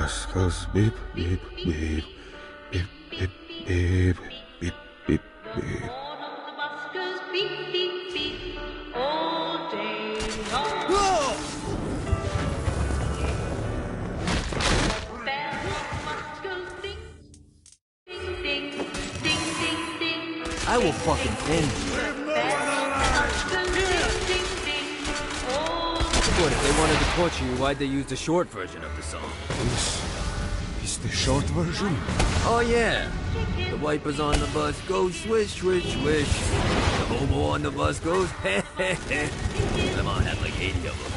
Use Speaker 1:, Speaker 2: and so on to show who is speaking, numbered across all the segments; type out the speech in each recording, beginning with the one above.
Speaker 1: Buskers, beep, beep, beep, beep, beep, beep, beep, beep, beep.
Speaker 2: I will fucking end you. What, if they wanted to torture you, why'd they use the short version of the song?
Speaker 1: This is the short version?
Speaker 2: Oh yeah. The wipers on the bus go swish, swish, swish. The hobo on the bus goes heh, heh, heh. Come on, have like 80 of them.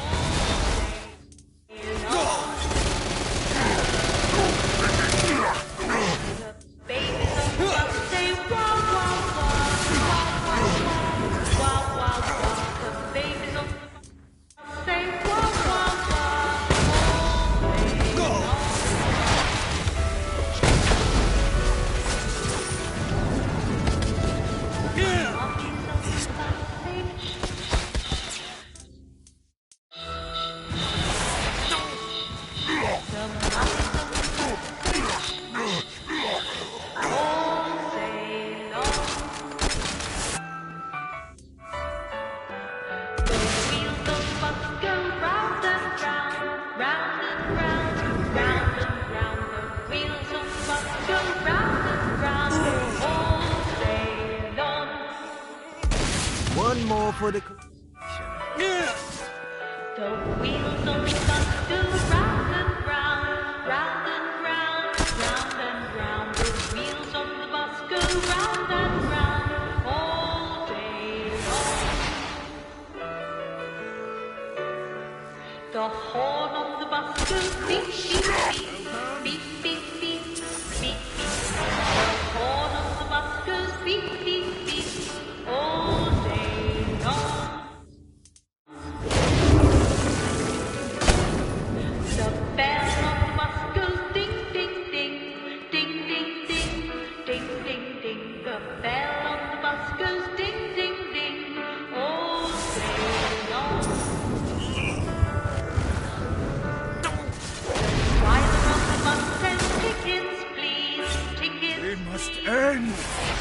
Speaker 2: One more for the...
Speaker 3: The wheels on the bus go round and round, round and round, round and round. The wheels on the bus go round and round all day long. The horn on the bus goes beep, beep, beep, beep, beep, beep, beep, beep. The horn on the bus goes beep, beep, beep, all day long. The bell on the bus goes ding, ding, ding, ding, ding, ding, ding, ding, ding. The bell on the bus goes ding, ding, ding, all day long. Driver on the bus says tickets, please, tickets.
Speaker 1: We must end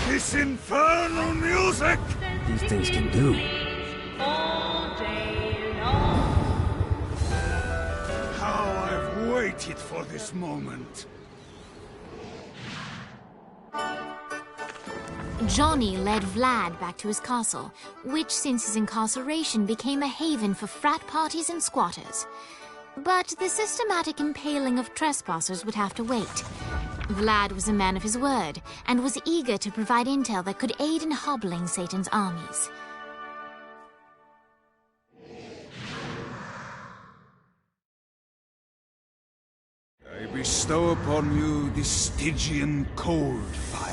Speaker 1: this infernal music!
Speaker 2: These things can do.
Speaker 3: All day long.
Speaker 1: How I've waited for this moment.
Speaker 4: Johnny led Vlad back to his castle, which since his incarceration became a haven for frat parties and squatters. But the systematic impaling of trespassers would have to wait. Vlad was a man of his word, and was eager to provide intel that could aid in hobbling Satan's armies.
Speaker 1: I bestow upon you the Stygian cold fire.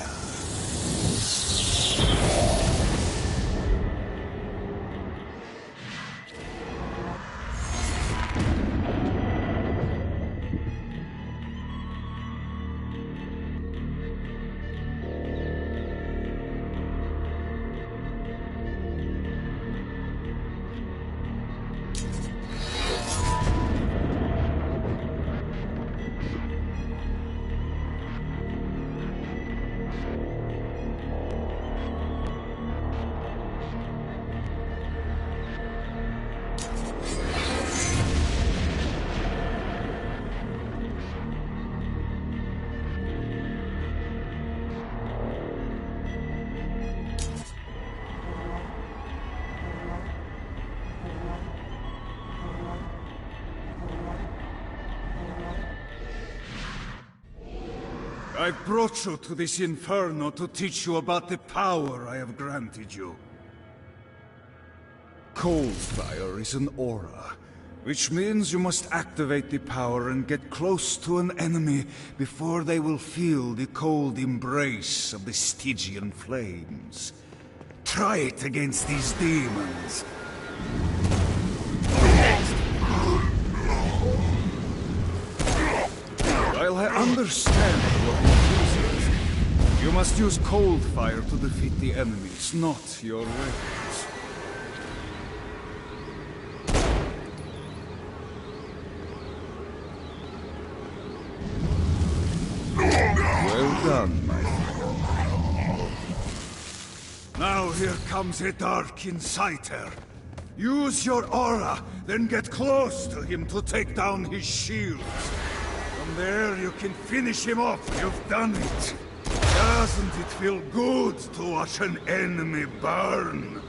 Speaker 1: I brought you to this inferno to teach you about the power I have granted you. Cold fire is an aura, which means you must activate the power and get close to an enemy before they will feel the cold embrace of the Stygian flames. Try it against these demons. While I understand your enthusiasm, you must use cold fire to defeat the enemies, not your weapons. Now here comes a dark inciter. Use your aura, then get close to him to take down his shields. From there you can finish him off. You've done it. Doesn't it feel good to watch an enemy burn?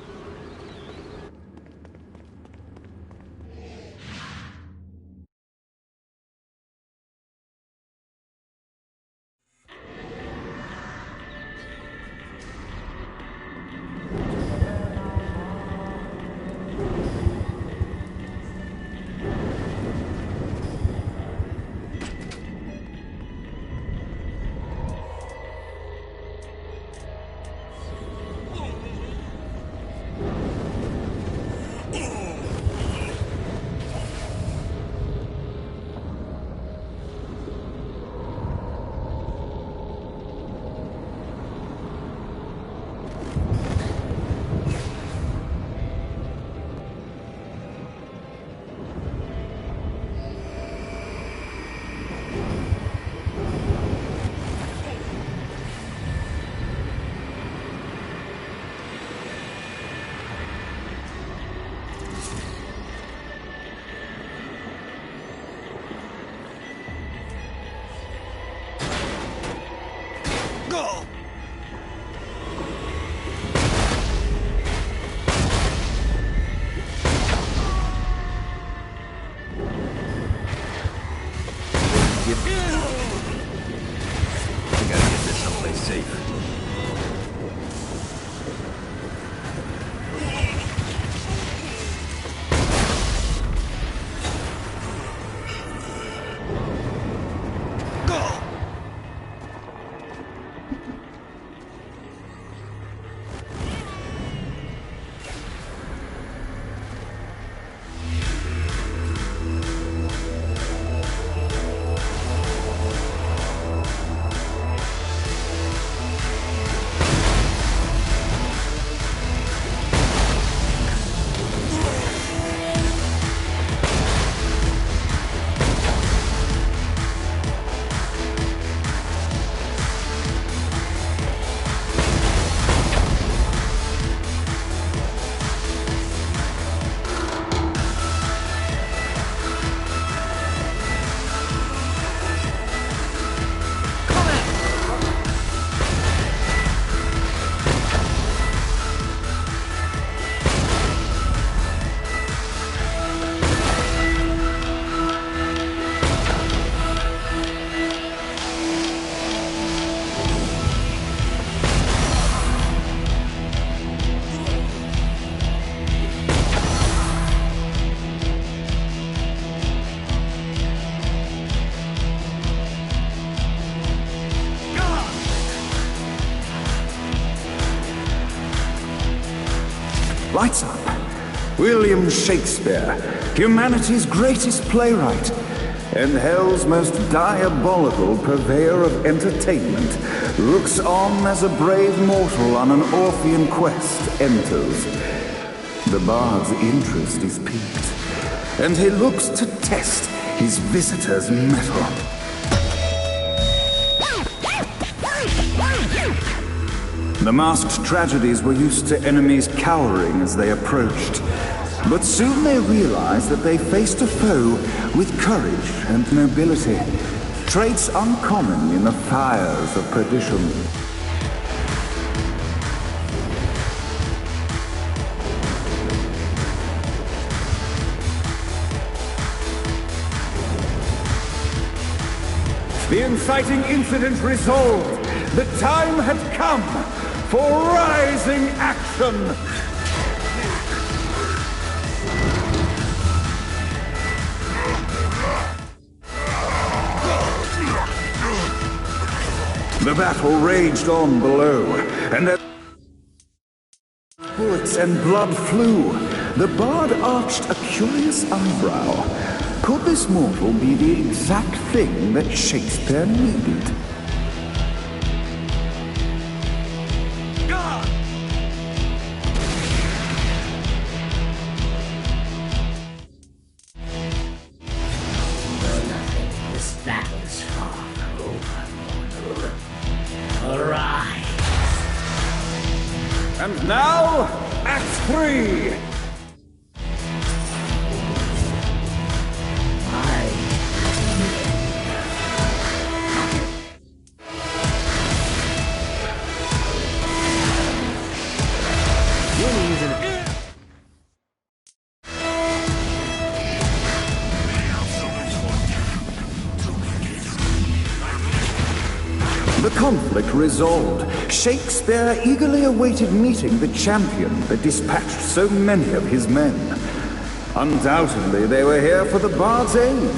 Speaker 1: Lights up. William Shakespeare, humanity's greatest playwright, and hell's most diabolical purveyor of entertainment, looks on as a brave mortal on an Orphean quest enters. The bard's interest is piqued, and he looks to test his visitor's mettle. The masked tragedies were used to enemies cowering as they approached. But soon they realized that they faced a foe with courage and nobility, traits uncommon in the fires of perdition. The inciting incident resolved. The time had come for rising action! The battle raged on below, and as bullets and blood flew, the bard arched a curious eyebrow. Could this mortal be the exact thing that Shakespeare needed? And now, Act 3!
Speaker 5: The conflict resolved, Shakespeare eagerly awaited meeting the champion that dispatched so many of his men. Undoubtedly, they were here for the bard's aid,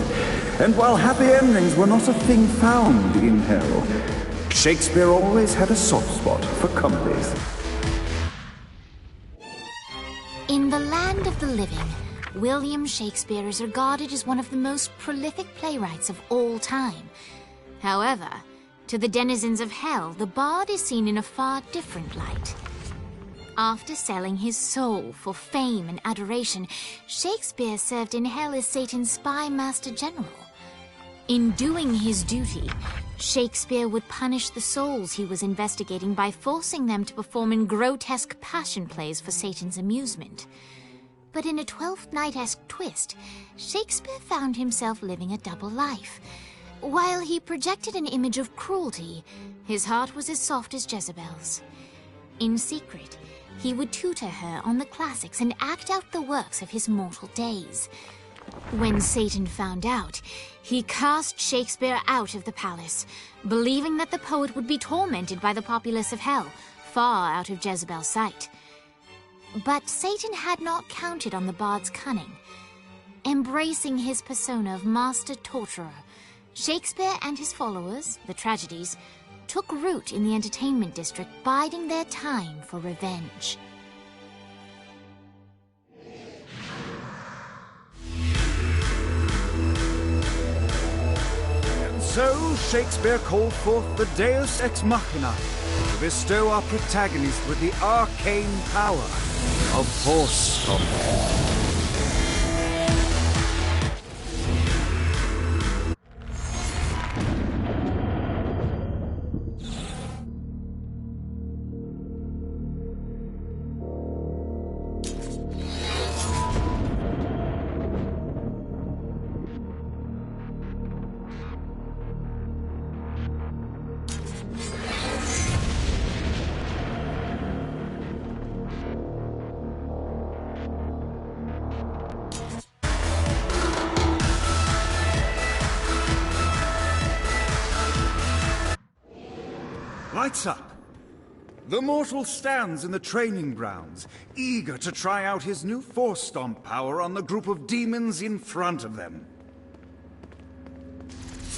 Speaker 5: and while happy endings were not a thing found in hell, Shakespeare always had a soft spot for comedies.
Speaker 4: In the land of the living, William Shakespeare is regarded as one of the most prolific playwrights of all time. However, to the denizens of hell, the bard is seen in a far different light. After selling his soul for fame and adoration, Shakespeare served in hell as Satan's spy master general. In doing his duty, Shakespeare would punish the souls he was investigating by forcing them to perform in grotesque passion plays for Satan's amusement. But in a Twelfth Night-esque twist, Shakespeare found himself living a double life. While he projected an image of cruelty, his heart was as soft as Jezebel's. In secret, he would tutor her on the classics and act out the works of his mortal days. When Satan found out, he cast Shakespeare out of the palace, believing that the poet would be tormented by the populace of hell, far out of Jezebel's sight. But Satan had not counted on the bard's cunning. Embracing his persona of master torturer, Shakespeare and his followers, the tragedies, took root in the entertainment district, biding their time for revenge.
Speaker 1: And so Shakespeare called forth the Deus Ex Machina to bestow our protagonist with the arcane power of Force. Lights up. The mortal stands in the training grounds, eager to try out his new Force Stomp power on the group of demons in front of them.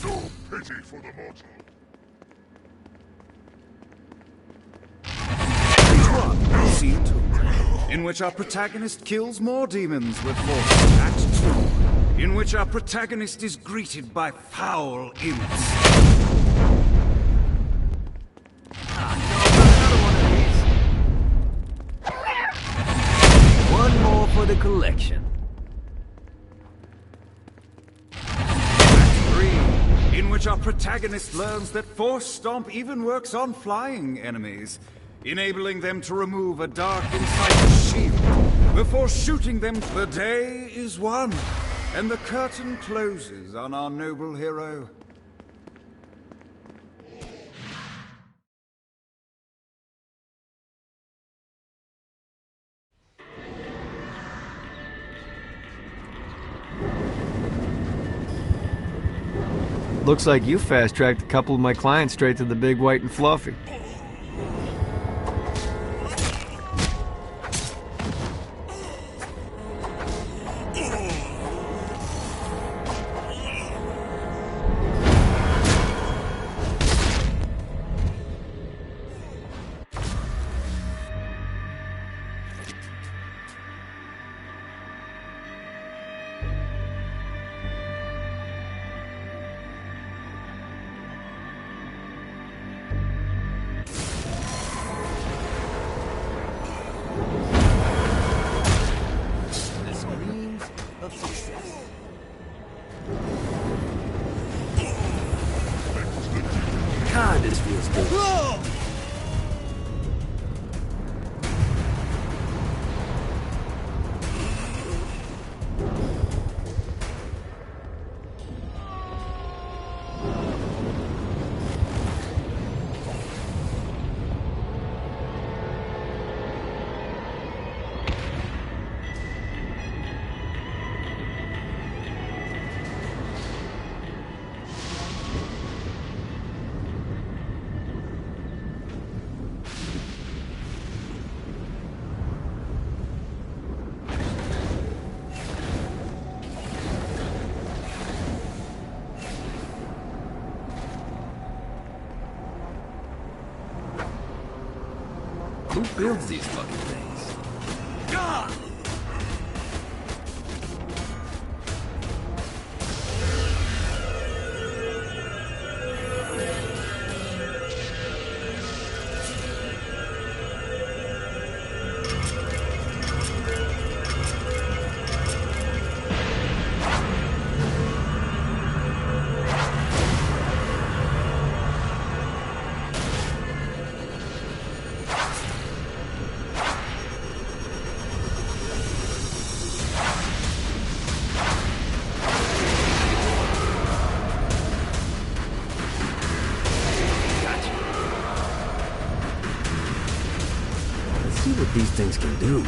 Speaker 6: No pity for the mortal.
Speaker 1: Scene 2, in which our protagonist kills more demons with Force. Act 2, in which our protagonist is greeted by foul imps.
Speaker 2: One more for the collection.
Speaker 1: Act 3, in which our protagonist learns that Force Stomp even works on flying enemies, enabling them to remove a dark Insider's shield before shooting them. The day is won, and the curtain closes on our noble hero.
Speaker 7: Looks like you fast-tracked a couple of my clients straight to the big white and fluffy.
Speaker 2: Who builds these fucking things? Gah! What these things can do.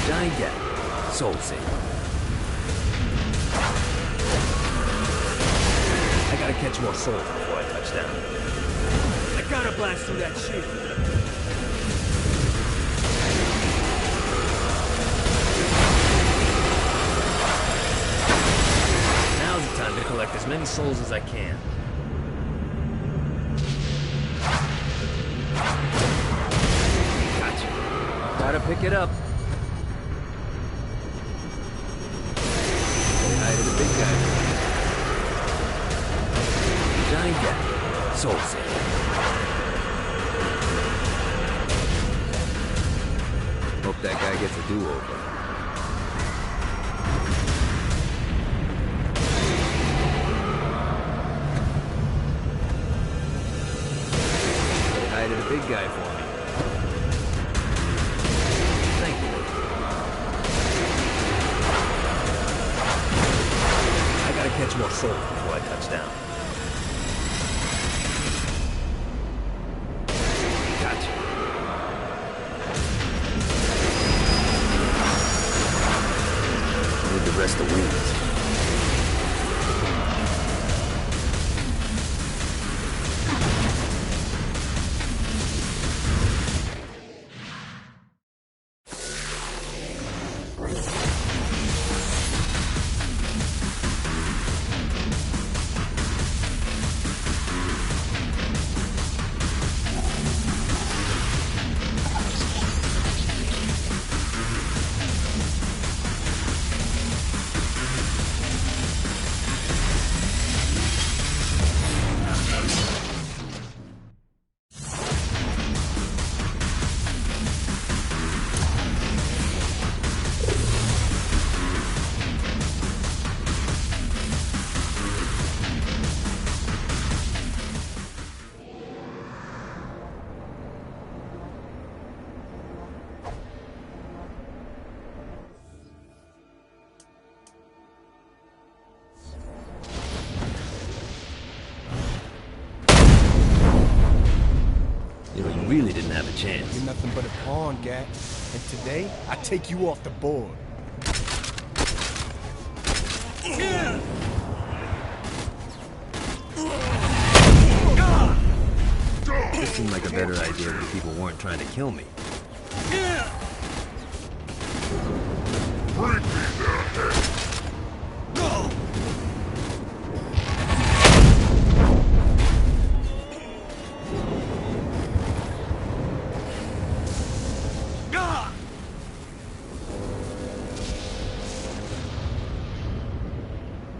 Speaker 2: Giant gap. Soul saver. I gotta catch more souls before I touch down. I gotta blast through that shit. Now's the time to collect as many souls as I can. Gotcha. Gotta pick it up. Say hi to the big guy. Giant gap. Soul save. Hope that guy gets a do-over. Say hi to the big guy for me. Thank you. I gotta catch more souls before I touch down. Rest the wings. Really didn't have a chance.
Speaker 8: You're nothing but a pawn, Gat. And today, I take you off the board.
Speaker 2: This seemed like a better idea when people weren't trying to kill me.
Speaker 6: Bring me their head.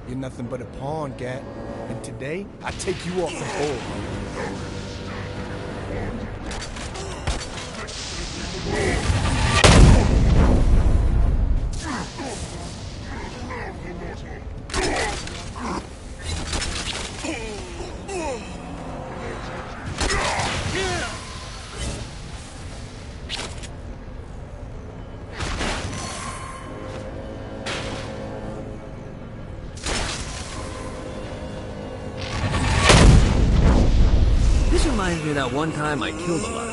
Speaker 8: You're nothing but a pawn, Gat. And today, I take you off the board.
Speaker 2: Reminds me of that one time I killed a lot